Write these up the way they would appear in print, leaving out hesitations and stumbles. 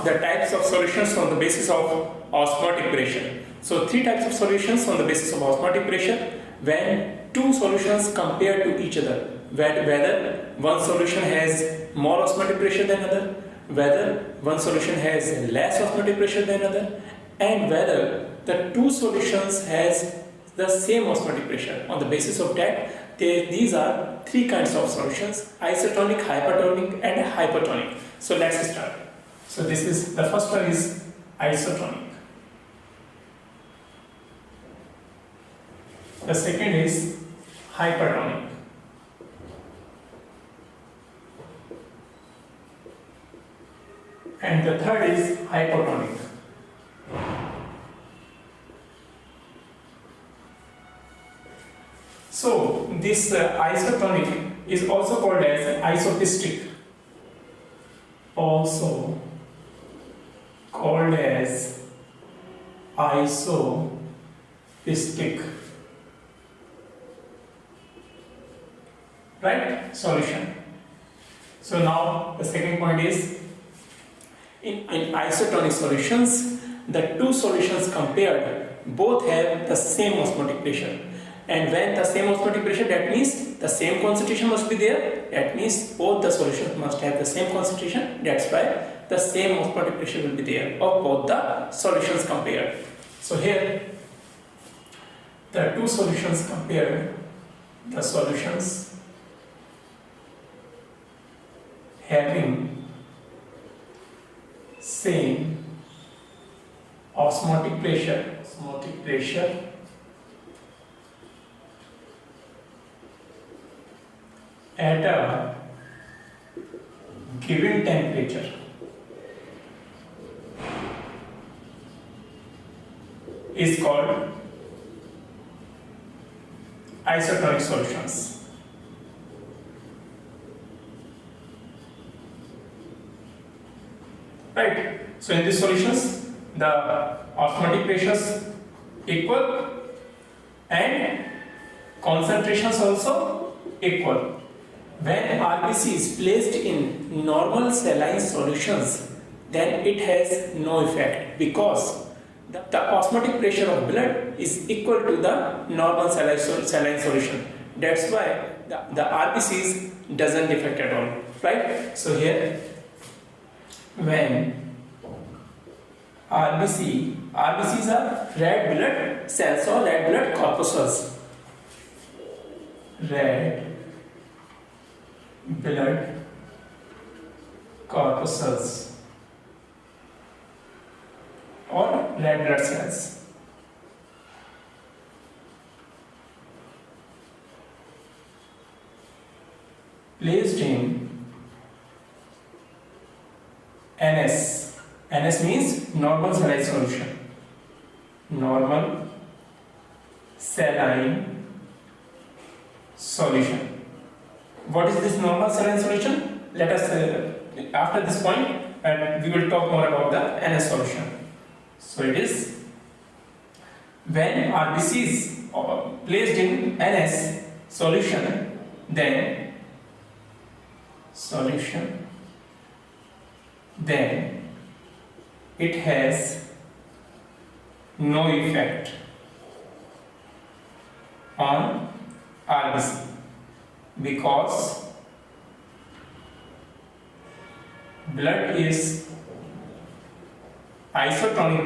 the types of solutions on the basis of osmotic pressure. So three types of solutions on the basis of osmotic pressure when two solutions compare to each other, whether one solution has more osmotic pressure than other, whether one solution has less osmotic pressure than other, and whether the two solutions has the same osmotic pressure. On the basis of that, these are three kinds of solutions: isotonic, hypertonic, and hypertonic. So let's start. So this is the first one is isotonic. The second is hypertonic. And the third is hypotonic. So this isotonic is also called as isopistic. Also called as isopistic. Right? Solution. So now the second point is in isotonic solutions, the two solutions compared both have the same osmotic pressure. And when the same osmotic pressure, that means the same concentration must be there. That means both the solutions must have the same concentration. That's why the same osmotic pressure will be there of both the solutions compared. So here the two solutions compared, the solutions having same osmotic pressure at a given temperature is called isotonic solutions. Right. So in these solutions, the osmotic pressures equal and concentrations also equal. When RBC is placed in normal saline solutions, then it has no effect because the osmotic pressure of blood is equal to the normal saline solution. That's why the RBCs doesn't affect at all. Right. So here, when RBCs are red blood cells or red blood corpuscles. Red blood corpuscles or red blood cells. Placed in NS. NS means normal saline solution. Normal saline solution. What is this normal saline solution? Let us, after this point, and we will talk more about the NS solution. So it is when RBC is placed in NS solution, then it has no effect on RBC because blood is isotonic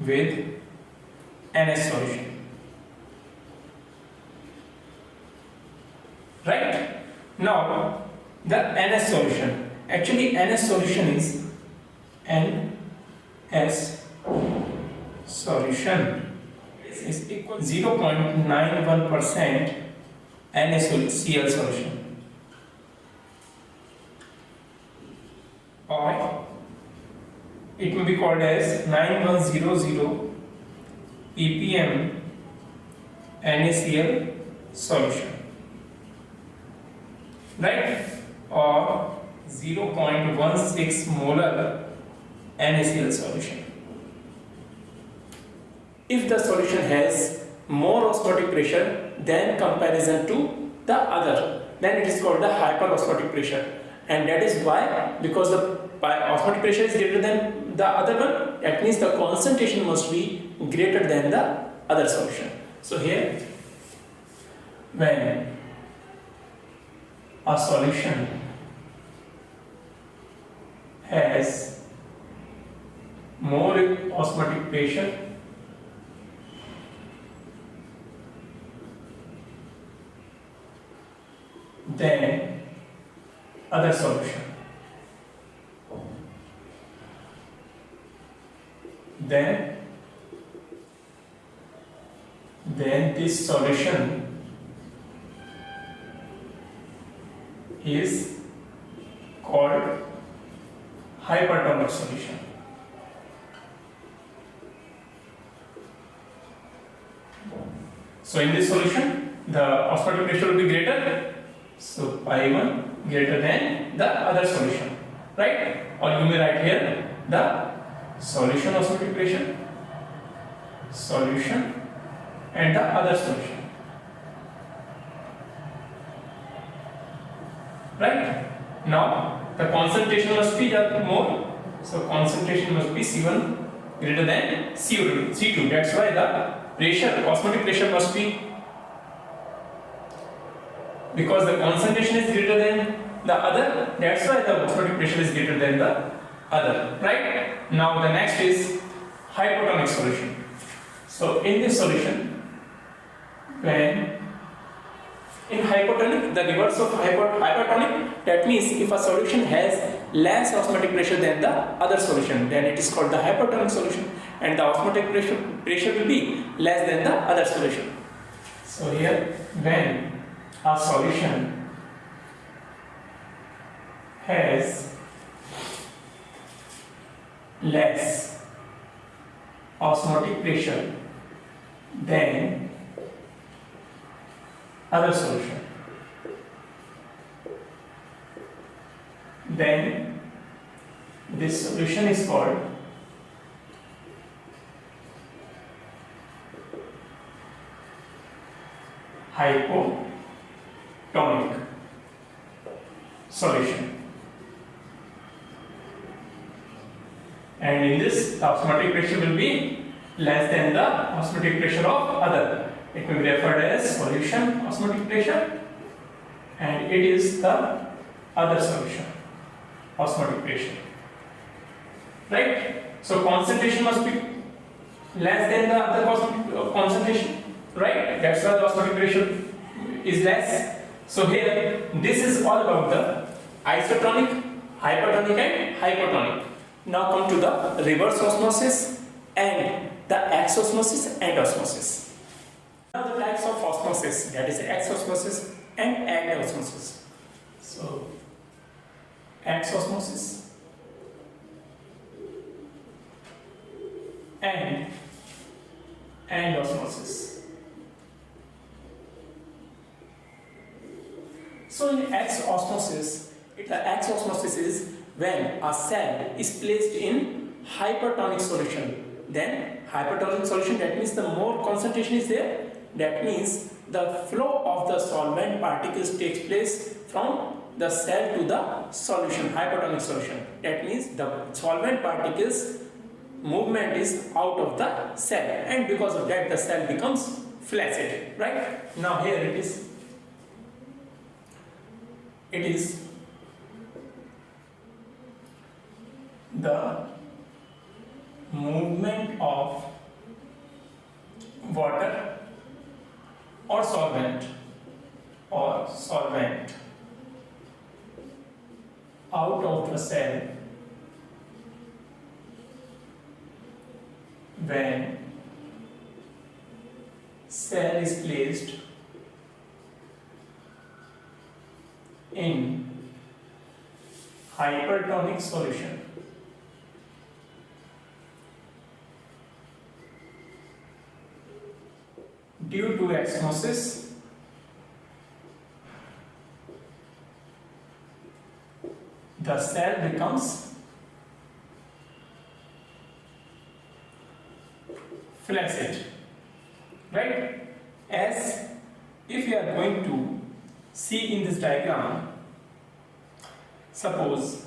with NS solution. Right? Now, the NS solution. Actually, NS solution is NS solution is equal to 0.91% NaCl solution, or it may be called as 9100 ppm NaCl solution, right, or 0.16 molar NaCl solution. If the solution has more osmotic pressure than comparison to the other, then it is called the hyperosmotic pressure. And that is why, because the osmotic pressure is greater than the other one, that means the concentration must be greater than the other solution. So here, when a solution has more osmotic pressure than other solution, then this solution is called hypertonic solution. So in this solution, the osmotic pressure will be greater, so pi 1 greater than the other solution, right? Or you may write here the solution osmotic pressure, solution, and the other solution, right? Now the concentration must be more, so concentration must be C1 greater than C2. That's why the pressure, osmotic pressure must be, because the concentration is greater than the other, that's why the osmotic pressure is greater than the other, right? Now the next is hypotonic solution. So in this solution, when in hypotonic, the reverse of hypertonic, that means if a solution has less osmotic pressure than the other solution, then it is called the hypertonic solution, and the osmotic pressure will be less than the other solution. So here, when a solution has less osmotic pressure than other solution, then this solution is called hypotonic solution. And in this, the osmotic pressure will be less than the osmotic pressure of other. It may be referred as solution osmotic pressure, and it is the other solution osmotic pressure, right? So concentration must be less than the other concentration, right? That's why the osmotic pressure is less. So here, this is all about the isotonic, hypertonic, and hypotonic. Now come to the reverse osmosis and the exosmosis and osmosis. Now the types of osmosis, that is exosmosis and endosmosis. So exosmosis and endosmosis. So in exosmosis, the exosmosis is when a cell is placed in hypertonic solution. Then hypertonic solution, that means the more concentration is there, that means the flow of the solvent particles takes place from the cell to the solution, hypertonic solution. That means the solvent particles movement is out of the cell, and because of that the cell becomes flaccid, right? Now here it is the movement of water or solvent out of the cell when cell is placed in hypertonic solution. Due to osmosis, the cell becomes flaccid, right? As if you are going to see in this diagram, diagram, suppose